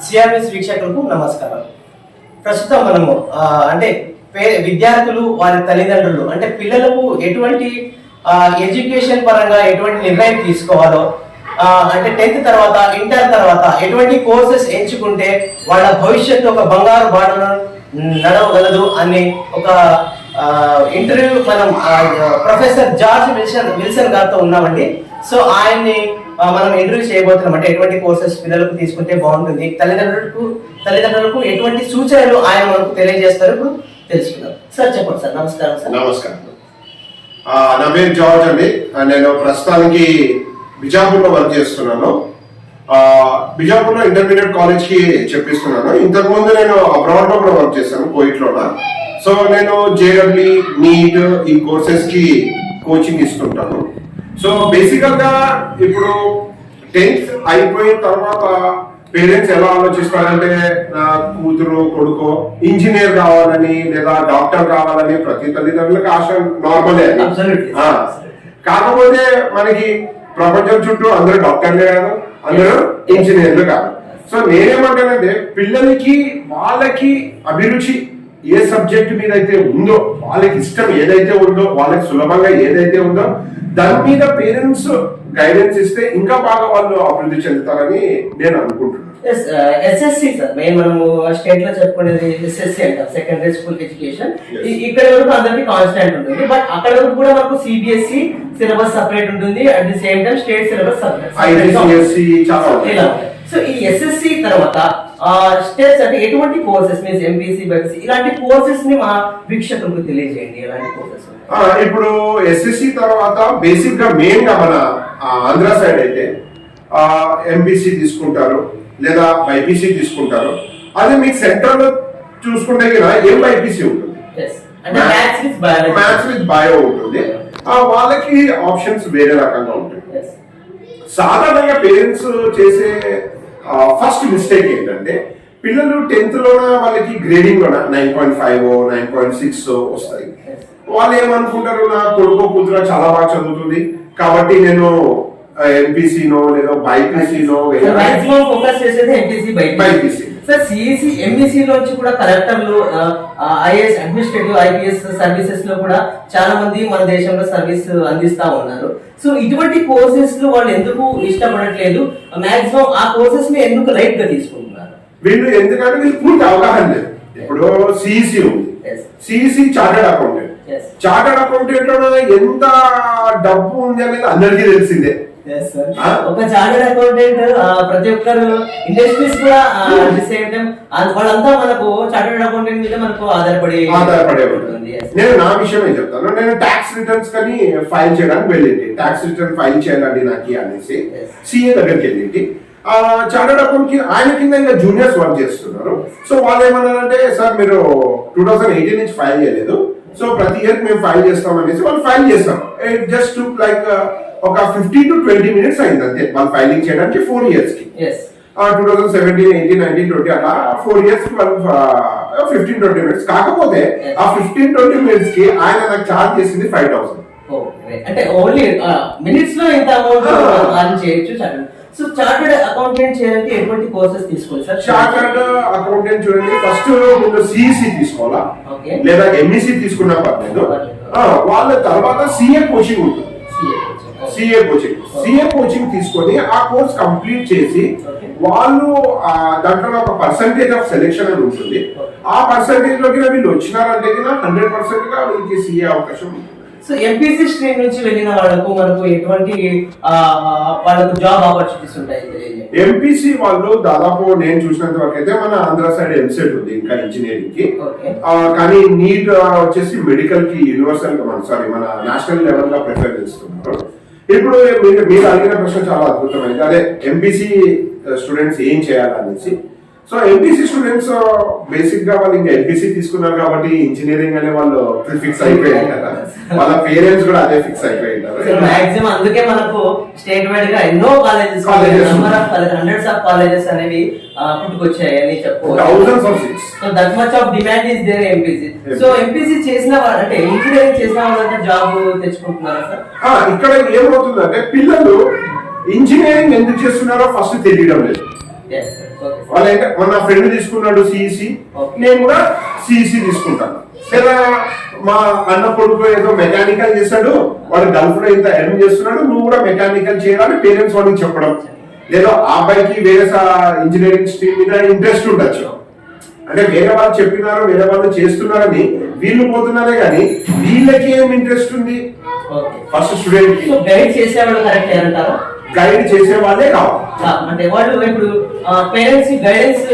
CRS వీక్షకులకు నమస్కారం. ప్రస్తుతం మనము అంటే విద్యార్థులు వారి తల్లిదండ్రులు అంటే పిల్లలకు ఎటువంటి ఎడ్యుకేషన్ పరంగా ఎటువంటి నిర్ణయం తీసుకోవాలో, అంటే 10th తర్వాత ఇంటర్ తర్వాత ఎటువంటి కోర్సెస్ ఎంచుకుంటే వాళ్ళ భవిష్యత్తు ఒక బంగారు బాటలో నడవగలదు అని ఒక ఇంటర్వ్యూ మనం ప్రొఫెసర్ జార్జ్ విల్సన్ గారితో ఉన్నామండి. సో ఆయన్ని మనం ఇంటర్వ్యూ చేయబోతున్నాం. అంటే ఎటువంటి కోర్సెస్ పిల్లలకు తీసుకుంటే బాగుంటుంది, తల్లిదండ్రులకు ఎటువంటి సూచనలు ఆయన మనకు తెలియజేస్తారు, ఇప్పుడు తెలుసుకుందాం. సార్ చెప్పండి సార్. నమస్కారం సార్. నమస్కారం. నా పేరు జార్జ్ అండి. నేను ప్రస్తుతానికి బిజాపూర్లో వర్క్ చేస్తున్నాను. బిజాపూర్లో ఇంటర్మీడియట్ కాలేజ్ కి చెప్పిస్తున్నాను. ఇంతకుముందు నేను అబ్రాడ్ లో కూడా వర్క్ చేశాను, కోయిట్లోనా. సో నేను జేడబ్ల్యూ, నీట్ ఈ కోర్సెస్ కి కోచింగ్ ఇస్తుంటాను. సో బేసికల్ గా ఇప్పుడు 10th అయిపోయిన తర్వాత పేరెంట్స్ ఎలా ఆలోచిస్తారంటే నా కూతురు కొడుకు ఇంజనీర్ కావాలని లేదా డాక్టర్ కావాలని ప్రతి తల్లిదండ్రులకు ఆశ నార్మలే. కాకపోతే మనకి ప్రపంచం చుట్టూ అందరూ డాక్టర్లే కాదు, అందరూ ఇంజనీర్లు కాదు. సో నేనేమంటానంటే పిల్లలకి వాళ్ళకి అభిరుచి ఏ సబ్జెక్ట్ మీద అయితే ఉందో, వాళ్ళకి ఇష్టం ఏదైతే ఉందో, వాళ్ళకి సులభంగా ఏదైతే ఉందో దాని మీద పేరెంట్స్ గైడెన్స్ ఇస్తే ఇంకా బాగా వాళ్ళు అభివృద్ధి చెందుతారని నేను అనుకుంటున్నాను. ఎస్ఎస్సి సార్ మెయిన్ మనము స్టేట్ లో చెప్పుకునేది ఎస్ఎస్సి అంటాం, సెకండరీ స్కూల్ ఎడ్యుకేషన్. ఇక్కడ వరకు అందరికి కాన్స్టెంట్ ఉంటుంది, బట్ అక్కడ వరకు కూడా మనకు సిబిఎస్ఈ సిలబస్ సపరేట్ ఉంటుంది, at the same time state syllabus ఇలా. సో ఈ ఎస్ఎస్సి తర్వాత స్టేట్స్ అంటే ఎటువంటి కోర్సెస్ మీన్స్ ఎంపీసీ, బైపీసీ ఇలాంటి కోర్సెస్ ని మా వీక్షకులకు తెలియజేయండి. ఎలాంటి కోర్సెస్? ఇప్పుడు ఎస్ఎస్సి తర్వాత బేసిక్ గా మెయిన్ గా మన ఆంధ్ర సైడ్ అయితే ఎంపీసీ తీసుకుంటారు లేదా బైపీసీ తీసుకుంటారు. అదే మీకు సెంట్రల్ లో చూసుకుంటే ఏం బైపీసీ ఉంటుంది, మ్యాథ్స్ విత్ బయో ఉంటుంది. వాళ్ళకి ఆప్షన్స్ వేరే రకంగా ఉంటాయి. సాధారణంగా పేరెంట్స్ చేసే ఫస్ట్ మిస్టేక్ ఏంటంటే పిల్లలు 10th లోన వాళ్ళకి గ్రేడింగ్ లోన 9.5 9.6 వస్తాయి. వాళ్ళు ఏమనుకుంటారు, నా కొడుకు కూతురు చాలా బాగా చదువుతుంది కాబట్టి నేను ఎంపీసీనో లేదా బైపీసీనో ఫోకస్ చేసేది MPC BiPC. Sir CEC MEC నుంచి కూడా కలెక్టర్లు, ఐఏఎస్ అడ్మినిస్ట్రేటివ్ ఐపీఎస్ సర్వీసెస్ లో కూడా చాలా మంది మన దేశంలో సర్వీస్ అందిస్తా ఉన్నారు. సో ఇటువంటి కోర్సెస్ లో వాళ్ళు ఎందుకు ఇష్టపడట్లేదు, మాక్సిమం ఆ కోర్సెస్ ని ఎందుకు లైట్ గా తీసుకుంటున్నారు వీళ్ళు? ఎందుకంటే వీళ్ళు పూర్తి అవగాహన లేదు. ఇప్పుడు సిఈసి ఉంది, CEC chartered accountant. Chartered accountant లో ఎంత డబ్బు ఉంది అనేది అందరికీ తెలిసిందే. ఒక చార్టర్డ్ అకౌంటెంట్ ప్రతి ఒక్కరు ఇండస్ట్రీస్ కూడా సేమ్ టైం వాళ్ళంతా మనకు చార్టర్డ్ అకౌంటెంట్ మీద మనకు ఆధారపడే ఉంటుంది. నేను నా విషయమే చెప్తాను. నేను ట్యాక్స్ రిటర్న్స్ కానీ ఫైల్ చేయడానికి వెళ్ళింది. ట్యాక్స్ రిటర్న్ ఫైల్ చేయాలండి నాకు అనేసి సిఏ దగ్గరికి వెళ్ళింది. చార్టర్డ్ అకౌంట్ కి ఆయన కింద ఇంకా జూనియర్స్ వర్క్ చేస్తున్నారు. సో వాళ్ళు ఏమన్నారంటే, సార్ మీరు 2018 నుంచి ఫైల్ చేయలేదు, సో ప్రతి ఇయర్ మేము ఫైల్ చేస్తాం అనేసి వాళ్ళు ఫైల్ చేస్తాం. జస్ట్ లైక్ ఒక 15 to 20 minutes అయింది అంతే వాళ్ళు ఫైలింగ్ చేయడానికి 4 years కి. 2017, 18, 19, 20 అలా 4 years కి వాళ్ళు 15-20 minutes. కాకపోతే ఆ 15-20 minutes కి ఆయన నాకు చార్జ్ చేసింది 5,000. అంటే ఓన్లీ మినిట్స్ లో ఇంత అమౌంట్ అర్న్ చేయొచ్చు. సో చార్టర్డ్ అకౌంటెంట్ చేయాలంటే ఎటువంటి కోర్సెస్ తీసుకోవాలి సార్? చార్టర్డ్ అకౌంటెంట్ చూడండి, ఫస్ట్ ముందు సిఈసి తీసుకోవాలా లేదా ఎంఈసి తీసుకున్నా పర్లేదు. వాళ్ళ తర్వాత సిఏ కోచింగ్ ఉంటుంది. సిఏ కోచింగ్ తీసుకొని ఆ కోర్స్ కంప్లీట్ చేసి వాళ్ళు దాంట్లో ఒక పర్సంటేజ్ ఆఫ్ సెలెక్షన్ అని ఉంటుంది. ఆ పర్సంటేజ్ లోకి వీళ్ళు వచ్చినారంటే 100% గా వీళ్ళకి సిఏ అవకాశం ఉంటుంది. సో ఎంపీసీ స్ట్రీమ్ నుంచి వెళ్ళిన వాళ్ళకు మనకు ఎటువంటి వాళ్ళకు జాబ్ ఆపర్చునిటీస్ ఉంటాయి? ఎంపీసీ వాళ్ళు దాదాపు నేను చూసినంత వరకు అయితే మన ఆంధ్ర సైడ్ ఎంసెట్ ఉంది ఇంకా ఇంజనీరింగ్ కి. కానీ నీట్ వచ్చేసి మెడికల్ కి యూనివర్సల్ మన నేషనల్ లెవెల్ గా ప్రిఫర్ చేస్తున్నారు. ఇప్పుడు మీరు అడిగిన ప్రశ్న చాలా అద్భుతమైంది. అదే ఎంపీసీ స్టూడెంట్స్ ఏం చేయాలనేసి. సో ఎంపీసీ స్టూడెంట్స్ బేసిక్ గా వాళ్ళు ఇంకా ఎంపీసీ తీసుకున్నారు కాబట్టి ఇంజనీరింగ్ అనే వాళ్ళు ఫిక్స్ అయిపోయారు కదా, వాళ్ళ పేరెంట్స్ కూడా అదే ఫిక్స్ అయిపోయింటారు. మాక్సిమం అందుకే మనకు స్టేట్ వైడ్ గా ఎన్నో కాలేజెస్ హండ్రెడ్స్ ఆఫ్ కాలేజెస్ అనేవి పుట్టుకొచ్చాయి అని చెప్పుకోవచ్చు. So that much of demand is there MPC. So MPC చేసిన వాళ్ళు అంటే ఇంజనీరింగ్ చేసిన వాళ్ళంటే జాబ్ తెచ్చుకుంటున్నారా సార్? ఇక్కడ ఏమవుతుందంటే పిల్లలు ఇంజనీరింగ్ ఎందుకు చేస్తున్నారో ఫస్ట్ తెలియడం లేదు. వాళ్ళు ఏంటంటే మన ఫ్రెండ్ తీసుకున్నాడు సిఈసి, నేను కూడా సిఈసి తీసుకుంటాను. లేదా మా అన్న కొడుకు ఏదో మెకానికల్ చేస్తాడు, వాడు గల్ఫ్ లో ఇంత ఎర్న్ చేస్తున్నాడు, నువ్వు కూడా మెకానికల్ చేయాలని పేరెంట్స్ వాళ్ళకి చెప్పడం. లేదా ఆ అబ్బాయికి వేరే ఇంజనీరింగ్ స్ట్రీమ్ మీద ఇంట్రెస్ట్ ఉండొచ్చు, అంటే వేరే వాళ్ళు చెప్పినారు వేరే వాళ్ళు చేస్తున్నారని వీళ్ళు పోతున్నారే కానీ వీళ్ళకి ఏం ఇంట్రెస్ట్ ఉంది ఫస్ట్ స్టూడెంట్ కి. గైడ్ చేసేవాళ్ళు కరెక్ట్ అంటారా? గైడ్ చేసే వాళ్ళే కావాలి. అంటే వాళ్ళు ఇప్పుడు పేరెంట్స్ గైడెన్స్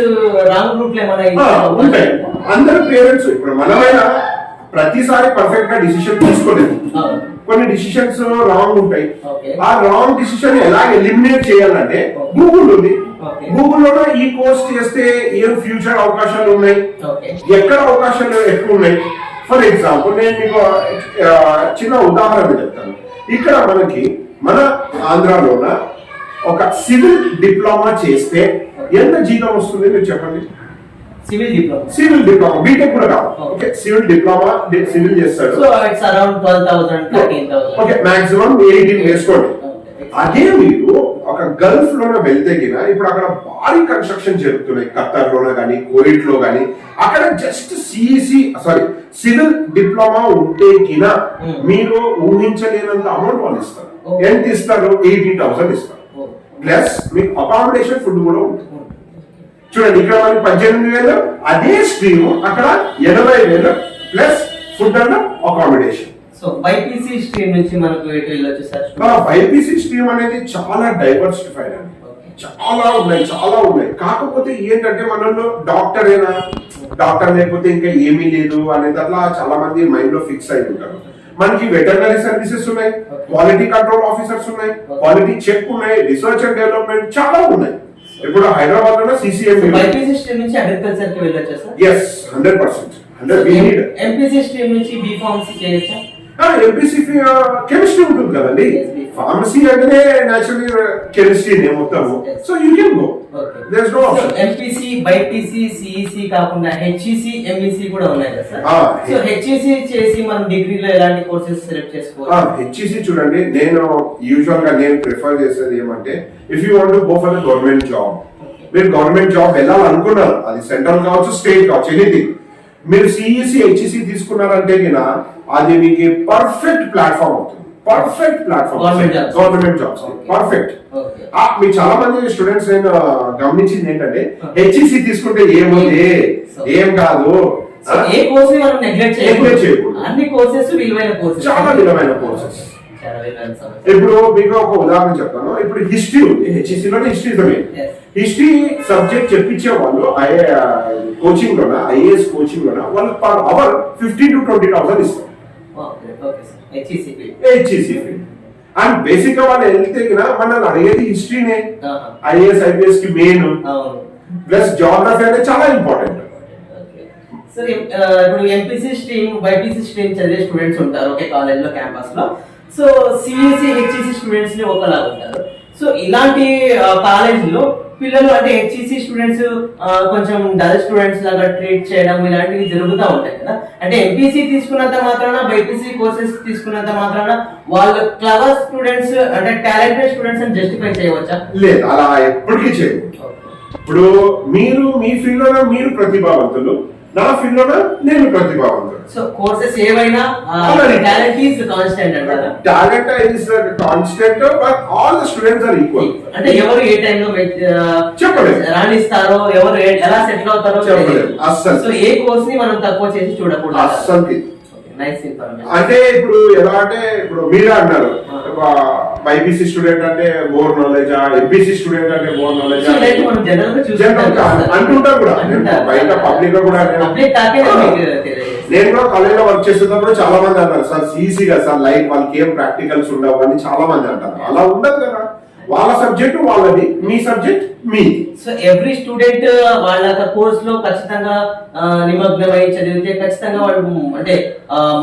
రాంగ్ రూట్ లో ఏమైనా ఉంటాయి. అందరు పేరెంట్స్ ఇప్పుడు మనమైనా ప్రతిసారి పర్ఫెక్ట్ గా డిసిషన్ తీసుకోలేదు, కొన్ని డిసిషన్స్ రాంగ్ ఉంటాయి. ఆ రాంగ్ డిసిషన్ ఎలా ఎలిమినేట్ చేయాలంటే గూగుల్ ఉంది, గూగుల్లో ఈ కోర్స్ చేస్తే ఏం ఫ్యూచర్ అవకాశాలు ఉన్నాయి, ఎక్కడ అవకాశాలు ఎక్కువ ఉన్నాయి. ఫర్ ఎగ్జాంపుల్ నేను మీకు చిన్న ఉదాహరణ చెప్తాను. ఇక్కడ మనకి మన ఆంధ్రాలోన ఒక సివిల్ డిప్లొమా చేస్తే ఎంత జీతం వస్తుంది మీరు చెప్పండి? సివిల్ డిప్లొమా బీటెక్ కూడా కాదు, ఓకే సివిల్ డిప్లొమా సివిల్ చేస్తాడు, ఓకే మాక్సిమం 18 వేసుకోండి. అదే మీరు ఒక గల్ఫ్ లోనే వెళ్తే గినా ఇప్పుడు అక్కడ భారీ కన్స్ట్రక్షన్ జరుగుతున్నాయి, ఖత్తర్ లోనే కానీ కువైట్ లో కానీ, అక్కడ జస్ట్ సివిల్ డిప్లొమా ఉంటే గినా మీరు ఊహించలేనంత అమౌంట్ వాళ్ళు ఇస్తారు. ఎంత ఇస్తారు? 18,000 ఇస్తారు. ప్లస్ మీకు అకామిడేషన్ ఫుడ్ కూడా ఉంటుంది. చూడండి ఇక్కడ మనకి 18,000, అదే స్ట్రీమ్ అక్కడ 80,000 plus food and accommodation. So BiPC stream నుంచి మనకు ఎటు వెళ్ళొచ్చు సార్? బైపీసీ స్ట్రీమ్ అనేది చాలా డైవర్సిఫైడ్ అండి, చాలా ఉన్నాయి. కాకపోతే ఏంటంటే మనలో డాక్టర్ అయినా డాక్టర్ లేకపోతే ఇంకా ఏమీ లేదు అనేది అట్లా చాలా మంది మైండ్ లో ఫిక్స్ అయి ఉంటారు. మనకి వెటర్నరీ సర్వీసెస్ ఉన్నాయి, క్వాలిటీ కంట్రోల్ ఆఫీసర్స్ ఉన్నాయి, క్వాలిటీ చెక్ ఉన్నాయి, రీసెర్చ్ అండ్ డెవలప్మెంట్ చాలా ఉన్నాయి. ఇప్పుడు హైదరాబాద్ లో సిసిఎం బైపీసీ స్ట్రీమ్ నుంచి అగ్రికల్చర్ కి వెళ్ళొచ్చా సార్? yes 100%. ఎంపీసీ స్ట్రీమ్ నుంచి బీఫార్మసీ చేయొచ్చా? ఎంపీసీ కెమిస్ట్రీ ఉంటుంది కదండి, ఫార్మసీ అంటే నేచురల్ కెమిస్ట్రీ మొత్తము. So you can go, there is no option. MPC BiPC CEC కాకుండా హెచ్ఈసి ఎంఈసి కూడా ఉన్నాయి కదా సార్? సో హెచ్ఈసి చేసి మనం డిగ్రీలో ఎలాంటి కోర్సెస్ సెలెక్ట్ చేసుకోవాలి? హెచ్ఈసి చూడండి, నేను యూజువల్ గా నేను ప్రిఫర్ చేసేది ఏమంటే if you want to go for the government job, మీరు గవర్నమెంట్ జాబ్ వెళ్ళాలనుకున్నారు, అది సెంట్రల్ కావచ్చు స్టేట్ కావచ్చు ఎనీథింగ్, మీరు సిఈసి హెచ్ఈసి తీసుకున్నారంటే అది మీకు పర్ఫెక్ట్ ప్లాట్ఫామ్ అవుతుంది. Perfect platform government jobs perfect. మీకు చాలా మంది స్టూడెంట్స్ నేను గమనించింది ఏంటంటే హెచ్ఈసి తీసుకుంటే ఏముంది ఏం కాదు, ఏ కోర్స్ మనం నెగ్లెక్ట్ చేయకూడదు, అన్ని కోర్సెస్ విలువైన కోర్సెస్, చాలా విలువైన కోర్సెస్. ఇప్పుడు మీకు ఒక ఉదాహరణ చెప్తాను. ఇప్పుడు హిస్టరీ ఉంది, హెచ్ఈసిలో హిస్టరీ సబ్జెక్ట్ చెప్పించే వాళ్ళు కోచింగ్ లోన ఐఏఎస్ కోచింగ్ లోన వాళ్ళు పర్ అవర్ 15,000 to 20,000 ఇస్తారు హెచ్ఈసి. అండ్ బేసిక్ గా వాళ్ళు వెళ్తే మనల్ని అడిగేది హిస్టరీనే, ఐఏఎస్ ఐపీఎస్ కి మెయిన్, ప్లస్ జాగ్రఫీ అనేది చాలా ఇంపార్టెంట్. సరే ఇప్పుడు ఎంపీసీ స్ట్రీమ్ బైపీసీ స్ట్రీమ్ చదివే స్టూడెంట్స్ ఉంటారు ఒకే కాలేజ్ లో క్యాంపస్ లో. సో సిఈసి హెచ్ఈసి స్టూడెంట్స్ ని ఒకలా ఉంటారు. సో ఇలాంటి కాలేజ్ లో పిల్లలు అంటే హెచ్ఈసి స్టూడెంట్స్ కొంచెం డల్ స్టూడెంట్స్ లాగా ట్రీట్ చేయడం ఇలాంటివి జరుగుతూ ఉంటాయి కదా. అంటే ఎంపీసీ తీసుకున్నంత మాత్రాన బైపీసీ కోర్సెస్ తీసుకున్నంత మాత్రాన వాళ్ళు క్లవర్ స్టూడెంట్స్ అంటే టాలెంటెడ్ స్టూడెంట్స్ అని జస్టిఫై చేయవచ్చా? లేదు, అలా ఎప్పటికీ చేయదు. ఇప్పుడు మీరు మీ ఫీల్డ్ లో మీరు ప్రతిభావంతులు, నా ఫీల్డ్ లో నేను ప్రతిభావంతుడు. సో కోర్సెస్ ఏవైనా టాలెంట్ ఈస్ కాన్స్టెంట్ అంటారా? Talent is constant but all the students are equal. అంటే ఎవరు ఏ టైం లో చెప్పలేదు రాణిస్తారో, ఎవరు ఎలా సెటిల్ అవుతారో చెప్పలేదు అస్సలు. సో ఏ కోర్స్ ని మనం తక్కువ చేసి చూడకూడదు అస్సలు. Nice information. అంటే ఇప్పుడు ఎలా అంటే ఇప్పుడు మీరే అన్నారు బైపీసీ స్టూడెంట్ అంటే మోర్ నాలెడ్జ్, ఎంపీసీ స్టూడెంట్ అంటే మోర్ నాలెడ్జ్ అంటుంటా కూడా. బయట పబ్లిక్ లో కూడా నేను కూడా కాలేజ్ లో వర్క్ చేస్తున్నప్పుడు చాలా మంది అన్నారు సార్ ఈజీగా సార్ లైక్ వాళ్ళకి ఏం ప్రాక్టికల్స్ ఉండవు అని చాలా మంది అంటారు. అలా ఉండదు కదా, వాళ్ళ సబ్జెక్ట్ వాళ్ళది, మీ సబ్జెక్ట్ మీ. సో ఎవ్రీ స్టూడెంట్ వాళ్ళ కోర్స్ లో ఖచ్చితంగా నిమగ్నమై చదివితే ఖచ్చితంగా వాళ్ళు అంటే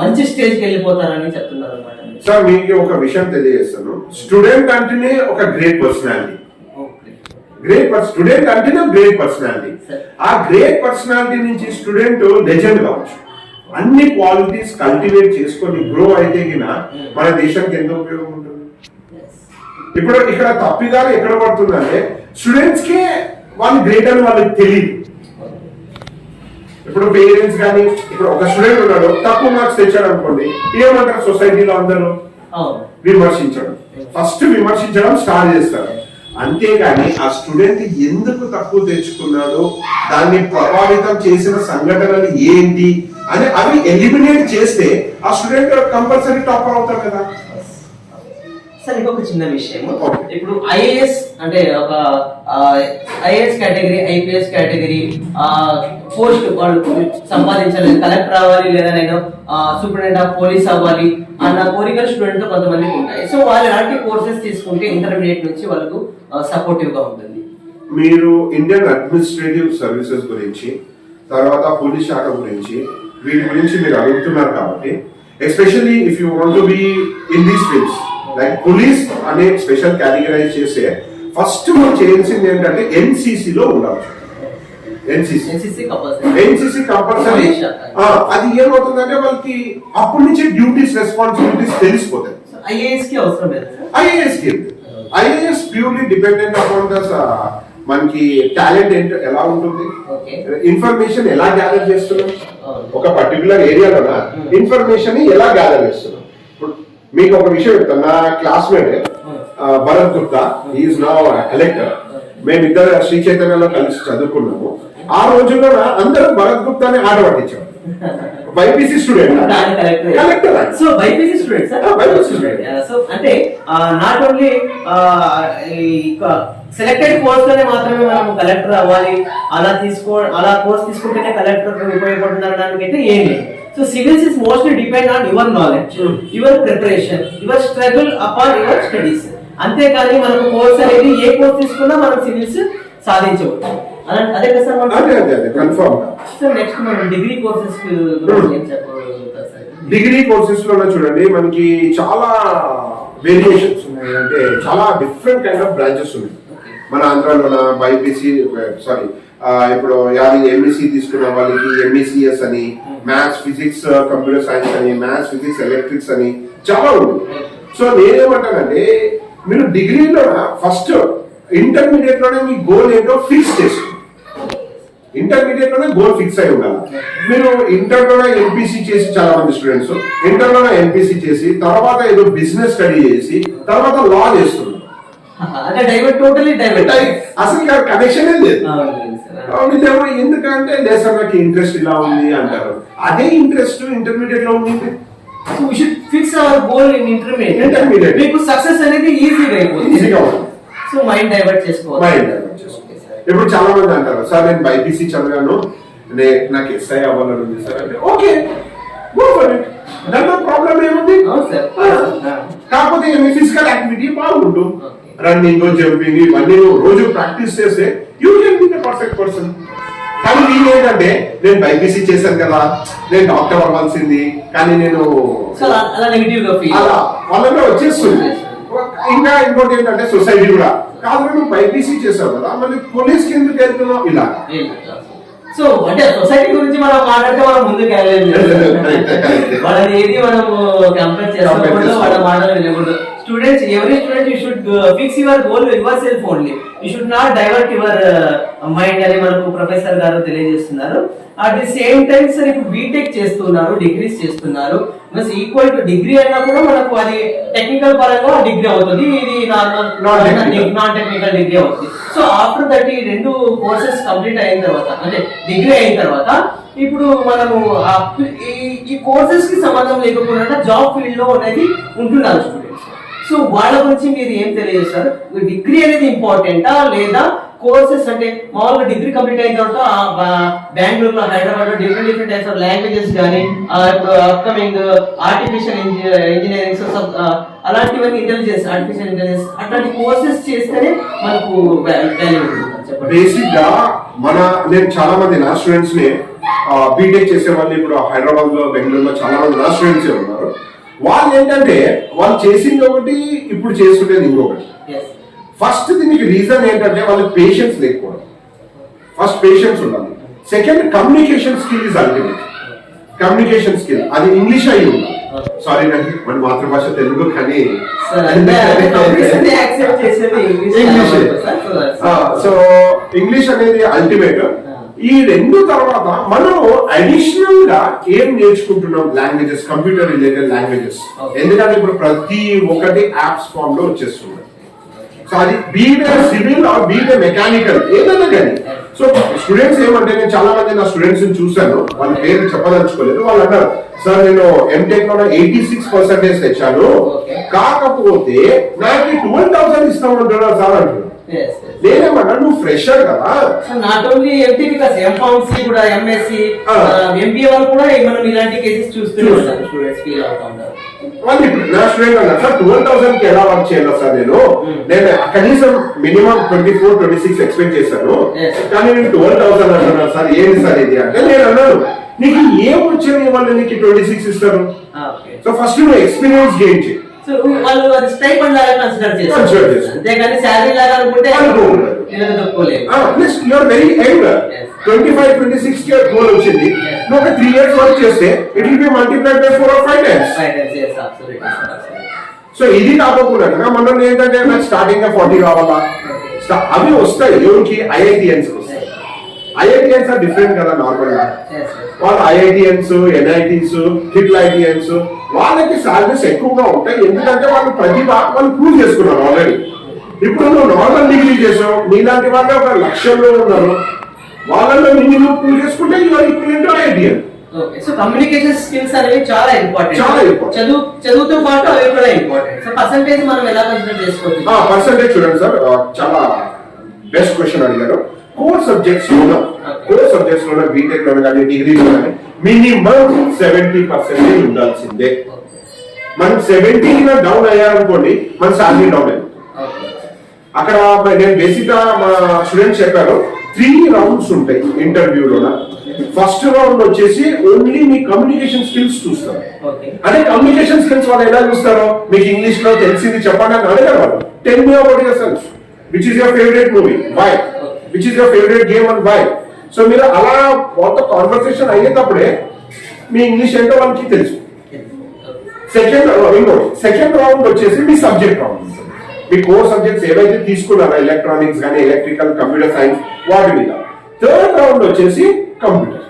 మంచి స్టేజ్ కి వెళ్ళిపోతారని చెప్తున్నారు అనమాట. సార్ మీకు ఒక విషయం తెలియజేస్తాను, స్టూడెంట్ అంటేనే ఒక గ్రేట్ పర్సనాలిటీ. స్టూడెంట్ అంటేనే గ్రేట్ పర్సనాలిటీ. ఆ గ్రేట్ పర్సనాలిటీ నుంచి స్టూడెంట్ లెజెండ్ కావచ్చు. అన్ని క్వాలిటీస్ కల్టివేట్ చేసుకొని గ్రో అయితే మన దేశానికి ఎంతో ఉపయోగం ఉంటుంది. ఇప్పుడు ఇక్కడ తప్పిదాలు ఎక్కడ పడుతుందంటే స్టూడెంట్స్ కే వాళ్ళు గ్రేట్ అని వాళ్ళకి తెలియదు. ఇప్పుడు పేరెంట్స్ కానీ ఇప్పుడు ఒక స్టూడెంట్ ఉన్నాడు తక్కువ మార్క్స్ తెచ్చాడు అనుకోండి, ఏమంటారు సొసైటీలో అందరూ విమర్శించడం, ఫస్ట్ విమర్శించడం స్టార్ట్ చేస్తారు. అంతేగాని ఆ స్టూడెంట్ ఎందుకు తక్కువ తెచ్చుకున్నాడో, దాన్ని ప్రభావితం చేసిన సంఘటనలు ఏంటి అని అవి ఎలిమినేట్ చేస్తే ఆ స్టూడెంట్ కంపల్సరీ టాపర్ అవుతారు కదా. సార్ ఇంకొక చిన్న విషయం, ఇప్పుడు ఐఏఎస్ అంటే ఒక IAS category, IPS category post వాళ్ళు సంపాదించాలి, కలెక్టర్ అవ్వాలి, లేదా నేను సూపరింటెండెంట్ ఆఫ్ పోలీస్ అవ్వాలి అన్న కోరికలు స్టూడెంట్ లో కొంతమందికి ఉంటాయి. సో వాళ్ళు ఎలాంటి కోర్సెస్ తీసుకుంటే ఇంటర్మీడియట్ నుంచి వాళ్ళకు సపోర్టివ్ గా ఉంటుంది? మీరు ఇండియన్ అడ్మినిస్ట్రేటివ్ సర్వీసెస్ గురించి, తర్వాత పోలీస్ శాఖ గురించి, వీటి గురించి మీరు అడుగుతున్నారు కాబట్టి, especially if you want to be in these fields like police అనే స్పెషల్ కేటగిరైజ్ చేస్తే ఫస్ట్ మనం చేయాల్సింది ఏంటంటే ఎన్సీసీ లో ఉండాలి. NCC compulsory. అది ఏమవుతుందంటే వాళ్ళకి అప్పటి నుంచి డ్యూటీస్, రెస్పాన్సిబిలిటీస్ తెలిసిపోతాయి. ఐఏఎస్ కి అవసరం లేదు. IAS purely dependent upon the మనకి టాలెంట్ ఏంటో ఎలా ఉంటుంది, ఇన్ఫర్మేషన్ ఎలా గ్యాదర్ చేస్తున్నాం, ఒక పర్టికులర్ ఏరియాలో ఇన్ఫర్మేషన్ ఎలా గ్యాదర్ చేస్తున్నాం. ఇప్పుడు మీకు ఒక విషయం చెప్తాను. నా classmate Bharat Gupta, is now collector. మేమిద్దరు శ్రీ చైతన్యలో కలిసి చదువుకున్నాము. ఆ రోజుల్లో అందరూ భరత్ గుప్తాని ఆట పట్టించాము. BiPC student, collector. So BiPC student sir. So అంటే నాట్ ఓన్లీ సెలెక్టెడ్ కోర్స్ లోనే మాత్రమే మనం కలెక్టర్ అవ్వాలి, అలా కోర్స్ తీసుకుంటేనే కలెక్టర్ ఉపయోగపడుతుందనడానికి అయితే ఏం లేదు. So civils is mostly depend on your knowledge, your preparation, your struggle upon your studies. అంతేకాని మనకు కోర్స్ అనేది ఏ కోర్స్ తీసుకున్నా మనం సివిల్స్ సాధించవచ్చు. అదే కదా సార్ కన్ఫర్మ్. సో నెక్స్ట్ మనం డిగ్రీ కోర్సెస్ గురించి ఏం చెప్పగలుగుతారు సార్? డిగ్రీ కోర్సెస్ లో చూడండి మనకి చాలా వేరియేషన్స్ ఉన్నాయి, అంటే చాలా డిఫరెంట్ కైండ్ ఆఫ్ బ్రాంచెస్ ఉన్నాయి. మన ఆంధ్రాలో బైపీసీ సారీ ఇప్పుడు ఎంఈసీ తీసుకున్న వాళ్ళకి ఎంఈసిఎస్ అని, మ్యాథ్స్ ఫిజిక్స్ కంప్యూటర్ సైన్స్ అని, మ్యాథ్స్ ఫిజిక్స్ ఎలక్ట్రిక్స్ అని చాలా ఉంది. సో నేనేమంటానంటే మీరు డిగ్రీలో ఫస్ట్ ఇంటర్మీడియట్ లోనే మీ గోల్ ఏంటో ఫిక్స్ చేసుకోండి. ఇంటర్మీడియట్ లోనే గోల్ ఫిక్స్ అయి ఉండాలి. మీరు ఇంటర్ లోనే ఎంపీసీ చేసి, చాలా మంది స్టూడెంట్స్ ఇంటర్ లోనే ఎంపీసీ చేసి తర్వాత ఏదో బిజినెస్ స్టడీ చేసి తర్వాత లా చేస్తున్నారు. అసలు కనెక్షన్ లేదు. ఎందుకంటే లేసర్ నాకు ఇంట్రెస్ట్ ఇలా ఉంది అంటారు. అదే ఇంట్రెస్ట్ ఇంటర్మీడియట్ లో ఉంది. Fix hour goal in intermediate. మీకు సక్సెస్ అనేది ఈజీగా ఉంటుంది. సో మైండ్ డైవర్ట్ చేసుకోవాలి. ఇప్పుడు చాలా మంది అంటారు సార్ నేను బైపీసీ చదివాను, నాకు ఎస్ఐ అవ్వాలని ఉంది సార్ అంటే ఓకే, గో ఫర్ ఇట్, దాంట్లో ప్రాబ్లం ఏముంది. కాకపోతే ఫిజికల్ యాక్టివిటీ బాగుంటు, రన్నింగ్, జంపింగ్ ఇవన్నీ రోజు ప్రాక్టీస్ చేస్తే you can be the perfect person. కానీ వీళ్ళు ఏంటంటే నేను బైపీసీ చేశాను కదా, నేను డాక్టర్ అవ్వాల్సింది, కానీ నేను అలా వాళ్ళలో వచ్చేస్తుంది. ఇంకా ఇంకోటి ఏంటంటే సొసైటీ కూడా కాదు, నువ్వు బైపీసీ చేసావు కదా మళ్ళీ పోలీస్ కి ఎందుకు వెళ్తున్నావు ఇలా. సో అంటే సొసైటీ గురించి మనం మాట్లాడితే మనం ముందుకు వెళ్ళలేదు. వాళ్ళని ఏది మనము కంపేర్ చేసుకోకూడదు, వాళ్ళ మాటలు వినకూడదు. Students, every student you should fix your goal yourself only. You should not divert your mind అని మనకు ప్రొఫెసర్ గారు తెలియజేస్తున్నారు. At the same time sir ఇప్పుడు బీటెక్ చేస్తున్నారు, డిగ్రీస్ చేస్తున్నారు. ప్లస్ ఈక్వల్ టు డిగ్రీ అయినా కూడా మనకు అది టెక్నికల్ పరంగా డిగ్రీ అవుతుంది, ఇది నార్మల్ నాన్ టెక్నికల్ డిగ్రీ అవుతుంది. సో ఆఫ్టర్ దట్ ఈ రెండు కోర్సెస్ కంప్లీట్ అయిన తర్వాత, అంటే డిగ్రీ అయిన తర్వాత ఇప్పుడు మనము ఈ కోర్సెస్ కి సంబంధం లేకుండా జాబ్ ఫీల్డ్ లో అనేది ఉంటున్నారు స్టూడెంట్స్. సో వాళ్ళ గురించి మీరు ఏం తెలియజేస్తారు? డిగ్రీ అనేది ఇంపార్టెంటా లేదా కోర్సెస్ అంటే మామూలుగా డిగ్రీ కంప్లీట్ అయిన తర్వాత బెంగళూరులో, హైదరాబాద్ లో డిఫరెంట్ టైప్స్ ఆఫ్ లాంగ్వేజెస్ కానీ ఇప్పుడు అప్కమింగ్ ఆర్టిఫిషియల్ ఇంజనీరింగ్ అలాంటివన్నీ, ఇంటెలిజెన్స్, ఆర్టిఫిషియల్ ఇంటెలిజెన్స్ అట్లాంటి కోర్సెస్ చేస్తేనే మనకు వాల్యూ ఉంటుంది. బేసిక్ గా నేను చాలా మంది నా స్టూడెంట్స్ ని బీటెక్ చేసే వాళ్ళు ఇప్పుడు హైదరాబాద్ లో, బెంగళూరులో చాలా మంది నా స్టూడెంట్స్ ఉన్నారు. వాళ్ళు ఏంటంటే వాళ్ళు చేసింది ఒకటి, ఇప్పుడు చేస్తుండేది ఇంకొకటి. ఫస్ట్ దీనికి రీజన్ ఏంటంటే వాళ్ళకి పేషెన్స్ లేకపోవడం. ఫస్ట్ పేషెన్స్ ఉండాలి. Second communication skill is ultimate. Communication skill అది ఇంగ్లీష్ అయి ఉండాలి. సారీ నాకు మన మాతృభాష తెలుగు కానీ సో ఇంగ్లీష్ అనేది అల్టిమేట్. ఈ రెండు తర్వాత మనం అడిషనల్ గా ఏం నేర్చుకుంటున్నాం, లాంగ్వేజెస్, కంప్యూటర్ రిలేటెడ్ లాంగ్వేజెస్. ఎందుకంటే ఇప్పుడు ప్రతి ఒక్కటి యాప్స్ ఫామ్ లో వచ్చేస్తుంది. సో అది బీటే సివిల్ ఆర్ బీటే మెకానికల్ ఏదైనా కానీ. సో స్టూడెంట్స్ ఏమంటే, నేను చాలా మంది నా స్టూడెంట్స్ చూశాను, వాళ్ళ పేరు చెప్పదలుచుకోలేదు. వాళ్ళు అన్నారు, సార్ నేను ఎంటెక్ లో 86% తెచ్చాను, కాకపోతే నాకు 12,000 ఇస్తామంటున్నారు సార్ అంటున్నారు. నేనేమన్నా నువ్వు ఫ్రెషర్ కదా. నాట్ ఓన్లీ ఎంపీకి కాదు, ఎంఫార్మసీ కూడా, ఎంఎస్సి, ఎంబీఏ వాళ్ళు కూడా మనం ఇలాంటి కేసెస్ చూస్తున్నాం. స్టూడెంట్స్ ఫీల్ అవుతా ఉంటారు. వాళ్ళు ఇప్పుడు నా స్టూడెంట్ అన్నారు, సార్ 12,000 కి ఎలా వర్క్ చేయాలి సార్, నేను కనీసం మినిమం 24-26 ఎక్స్పెక్ట్ చేశాను, కానీ నేను 12,000 అంటున్నాను సార్, ఏంటి సార్ ఇది అంటే. నేను అన్నాను, నీకు ఏం వచ్చేది వాళ్ళు నీకు 26 ఇస్తారు. సో ఫస్ట్ నువ్వు ఎక్స్పీరియన్స్ గెయిన్ చేయి. వాళ్ళు అది స్టైపెండ్ లాగా కన్సిడర్ చేస్తారు, అంతేగాని శాలరీ లాగా అనుకుంటే వెరీ యంగ్. 25-26 కి గోల్ వచ్చింది, నువ్వు ఒక 3 years వర్క్ చేస్తే it will be multiplied by 4 or 5 times. So ఇది కాకుండా మనం ఏంటంటే నాకు స్టార్టింగ్ 40 కావాలా, అవి వస్తాయి ఎవరికి, ఐఐటిఎన్స్ వస్తాయి. ఐఐటిఎన్స్ ఆర్ డిఫరెంట్ కదా నార్మల్ గా. వాళ్ళు ఐఐటిఎన్స్, ఎన్ఐటీస్, ట్రిపుల్ ఐటిఎన్స్ వాళ్ళకి సాలరీస్ ఎక్కువగా ఉంటాయి. ఎందుకంటే వాళ్ళు ప్రతిభ వాళ్ళు ప్రూవ్ చేసుకున్నారు ఆల్రెడీ. ఇప్పుడు నువ్వు నార్మల్ డిగ్రీ చేసావు, నీలాంటి వాళ్ళు ఒక లక్షల్లో ఉన్నారు, వాళ్ళలో నువ్వు ప్రూవ్ చేసుకుంటే you're equal to IITian. So communication skills అనేవి చాలా ఇంపార్టెంట్. చదువుతో పాటు అవి కూడా ఇంపార్టెంట్. సో పర్సంటేజ్ మనం ఎలా కన్సిడర్ చేసుకోవచ్చు? పర్సంటేజ్ చూడండి సార్, చాలా బెస్ట్ క్వశ్చన్ అడిగారు. కోర్ సబ్జెక్ట్స్ లో బీటెక్ లో కానీ డిగ్రీలో కానీ మినిమం 70% ఉండాల్సిందే. మనం 70 డౌన్ అయ్యారనుకోండి, మన శాలరీ డౌన్ అయింది. అక్కడ నేను బేసిక్ గా మా స్టూడెంట్స్ చెప్పారు, 3 rounds ఉంటాయి ఇంటర్వ్యూలో. ఫస్ట్ రౌండ్ వచ్చేసి ఓన్లీ మీ కమ్యూనికేషన్ స్కిల్స్ చూస్తారు. అదే కమ్యూనికేషన్ స్కిల్స్ వాళ్ళు ఎలా చూస్తారో, మీకు ఇంగ్లీష్ లో తెలిసింది చెప్పండి అని అడగారు వాళ్ళు. Tell me about yourself, which is your favourite movie, why, which is your favourite game and why. So మీరు అలా వాళ్ళతో కాన్వర్సేషన్ అయ్యేటప్పుడే మీ ఇంగ్లీష్ ఏంటో వాళ్ళకి తెలుసు. సెకండ్ రౌండ్ వచ్చేసి మీ సబ్జెక్ట్ రౌండ్. మీ కోర్ సబ్జెక్ట్స్ ఏవైతే తీసుకున్నారో, ఎలక్ట్రానిక్స్ కానీ, ఎలక్ట్రికల్, కంప్యూటర్ సైన్స్, వాటి మీద. థర్డ్ రౌండ్ వచ్చేసి కంప్యూటర్.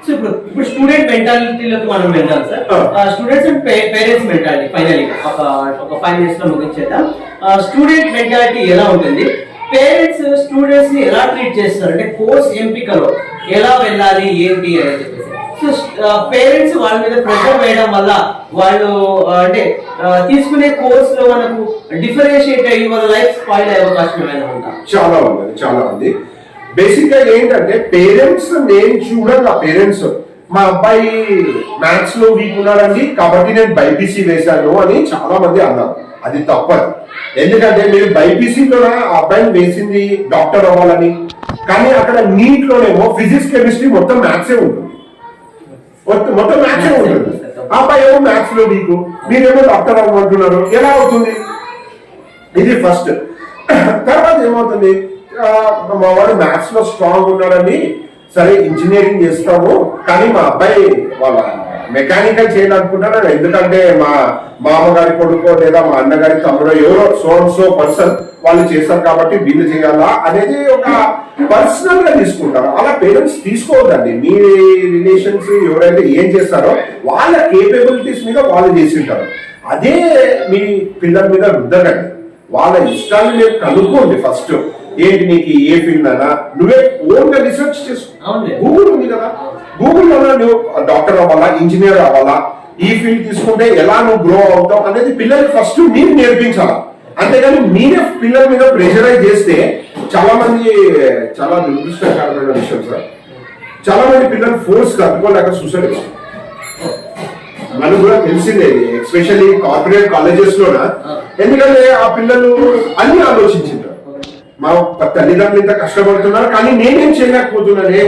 సో ఇప్పుడు స్టూడెంట్ మెంటాలిటీలోకి మనం వెళ్దాం sir. Students and parents mentality final ఒక 5 minutes లో ముగించేద్దాం. స్టూడెంట్ మెంటాలిటీ ఎలా ఉంటుంది, పేరెంట్స్ స్టూడెంట్స్ ని ఎలా ట్రీట్ చేస్తారు, అంటే కోర్స్ ఎంపికలో ఎలా వెళ్ళాలి ఏంటి అని చెప్పేసి. సో పేరెంట్స్ వాళ్ళ మీద ప్రెషర్ వేయడం వల్ల వాళ్ళు అంటే తీసుకునే కోర్స్ లో మనకు డిఫరెన్షియేట్ అయ్యి వాళ్ళ లైఫ్ స్పాయిల్ అయ్యే అవకాశం ఏమైనా ఉందా? చాలా ఉంది. బేసిక్ గా ఏంటంటే పేరెంట్స్, నేను చూడండి, ఆ పేరెంట్స్ మా అబ్బాయి మ్యాథ్స్ లో వీక్ ఉన్నాడండి కాబట్టి నేను బైపీసీ వేశాను అని చాలా మంది అన్నారు. అది తప్పదు. ఎందుకంటే మీరు బైపీసీలో ఆ అబ్బాయిని వేసింది డాక్టర్ అవ్వాలని, కానీ అక్కడ నీట్ లోనేమో ఫిజిక్స్, కెమిస్ట్రీ మొత్తం మ్యాథ్సే ఉంటుంది. మొత్తం మ్యాథ్సే ఉంటుంది. ఆ అబ్బాయి ఏమో మ్యాథ్స్ లో వీక్, మీరేమో డాక్టర్ అవ్వమంటున్నారు, ఎలా అవుతుంది? ఇది ఫస్ట్. తర్వాత ఏమవుతుంది, మా వాడు మ్యాథ్స్ లో స్ట్రాంగ్ ఉన్నాడని సరే ఇంజనీరింగ్ చేస్తాము, కానీ మా అబ్బాయి వాళ్ళ మెకానికల్ చేయాలనుకుంటున్నాడు, ఎందుకంటే మా మామగారి కొడుకో లేదా మా అన్నగారి తమ్ముడో ఎవరో సో పర్సన్ వాళ్ళు చేస్తారు కాబట్టి వీళ్ళు చేయాలా అనేది ఒక పర్సనల్ గా తీసుకుంటారు. అలా పేరెంట్స్ తీసుకోవద్దండి. మీ రిలేషన్స్ ఎవరైతే ఏం చేస్తారో వాళ్ళ కేపబిలిటీస్ మీద వాళ్ళు చేసింటారు. అదే మీ పిల్లల మీద రుద్దకండి. వాళ్ళ ఇష్టాన్ని మీరు కనుక్కోండి ఫస్ట్. ఏంటి నీకు ఏ ఫీల్డ్ అన్నా నువ్వే ఓన్ గా రీసెర్చ్ చేసుకో. గూగుల్ ఉంది కదా, గూగుల్ లో నువ్వు డాక్టర్ అవ్వాలా, ఇంజనీర్ అవ్వాలా, ఈ ఫీల్డ్ తీసుకుంటే ఎలా నువ్వు గ్రో అవుతావు అనేది పిల్లలకి ఫస్ట్ మీరు నేర్పించాలా. అంతేగాని మీరే పిల్లల మీద ప్రెషరైజ్ చేస్తే చాలా దురదృష్టకరమైన విషయం సార్. చాలా మంది పిల్లలు ఫోర్స్ తట్టుకోలేక సూసైడ్ చేస్తారు. మనకు కూడా తెలిసిందే, ఎస్పెషల్లీ కార్పొరేట్ కాలేజెస్ లోన. ఎందుకంటే ఆ పిల్లలు అన్ని ఆలోచించారు, మా తల్లిదండ్రులు ఇంత కష్టపడుతున్నారు కానీ నేనేం చేయలేకపోతున్నానే,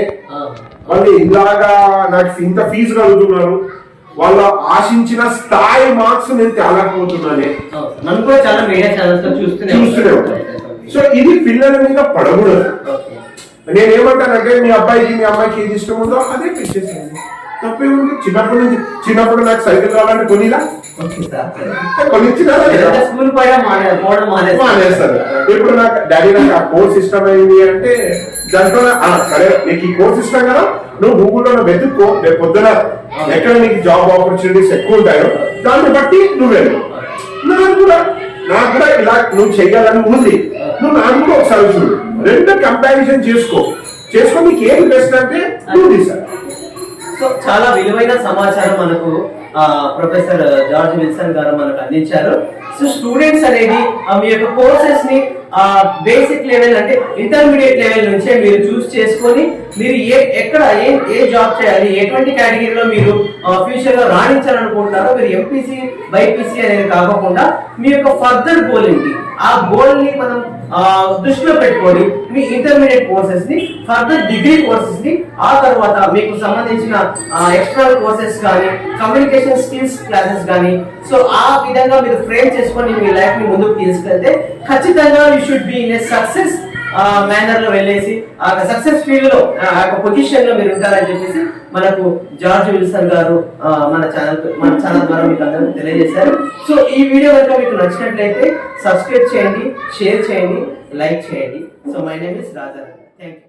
వాళ్ళు ఇలాగా నాకు ఇంత ఫీజు కలుగుతున్నారు, వాళ్ళు ఆశించిన స్థాయి మార్క్స్ నేను తేలేకపోతున్నానే. మనం కూడా చాలా మీడియా ఛానల్స్ లో చూస్తూనే ఉంటాను. సో ఇది పిల్లల మీద పడకూడదు. నేనేమంటానంటే మీ అబ్బాయికి మీ అమ్మాయికి ఏది ఇష్టం ఉందో అదే తెచ్చేసేయండి. తప్పేముంది? చిన్నప్పుడు నాకు సైకిల్ కావాలంటే కొనిలా ఓకే సార్. కొనిచ్చినా లేదా స్కూల్ పోవడం మానేస్తారు. ఇప్పుడు నాకు డాడీ నాకు ఆ కోర్స్ ఇష్టమైంది అంటే దాంట్లో సరే నీకు ఈ కోర్స్ ఇష్టం కదా, నువ్వు గూగుల్లో వెతుక్కో, రేపు పొద్దున ఎక్కడ నీకు జాబ్ ఆపర్చునిటీస్ ఎక్కువ ఉంటాయో దాన్ని బట్టి నువ్వు వెళ్ళు. నాకు కూడా ఇలా నువ్వు చెయ్యాలని ఉంది, నువ్వు నాకు కూడా ఒకసారి చూడు, రెండు కంపారిజన్ చేసుకో నీకు ఏది బెస్ట్ అంటే నువ్వు తీసారు. సో చాలా విలువైన సమాచారం మనకు ప్రొఫెసర్ జార్జ్ విల్సన్ గారు మనకు అందించారు. సో స్టూడెంట్స్ అనేది మీ యొక్క కోర్సెస్ ని బేసిక్ లెవెల్ అంటే ఇంటర్మీడియట్ లెవెల్ నుంచే మీరు చూస్ చేసుకొని మీరు ఎక్కడ ఏ జాబ్ చేయాలి, ఎటువంటి కేటగిరీలో మీరు ఫ్యూచర్ లో రాణించాలనుకుంటున్నారో మీరు ఎంపీసీ బైపీసీ అనేది కాకుండా మీ యొక్క ఫర్దర్ గోల్ ఏంటి, ఆ గోల్ ని మనం దృష్టిలో పెట్టుకొని మీ ఇంటర్మీడియట్ కోర్సెస్ ని, ఫర్దర్ డిగ్రీ కోర్సెస్ ని, ఆ తర్వాత మీకు సంబంధించిన ఎక్స్టర్నల్ కోర్సెస్ కానీ కమ్యూనికేషన్ స్కిల్స్ క్లాసెస్ కానీ, సో ఆ విధంగా మీరు ఫ్రేమ్ చేసుకొని మీ లైఫ్ ని ముందుకు తీసుకెళ్తే ఖచ్చితంగా you should be in a success manner లో వెళ్ళేసి ఆ సక్సెస్ ఫీల్డ్ లో ఆ పొజిషన్ లో మీరు ఉంటారని చెప్పేసి మనకు జార్జ్ విల్సన్ గారు మన ఛానల్ ద్వారా మీకు అందరూ తెలియజేశారు. సో ఈ వీడియో కనుక మీకు నచ్చినట్లయితే సబ్స్క్రైబ్ చేయండి, షేర్ చేయండి, లైక్ చేయండి. So my name is Raja. Thank you.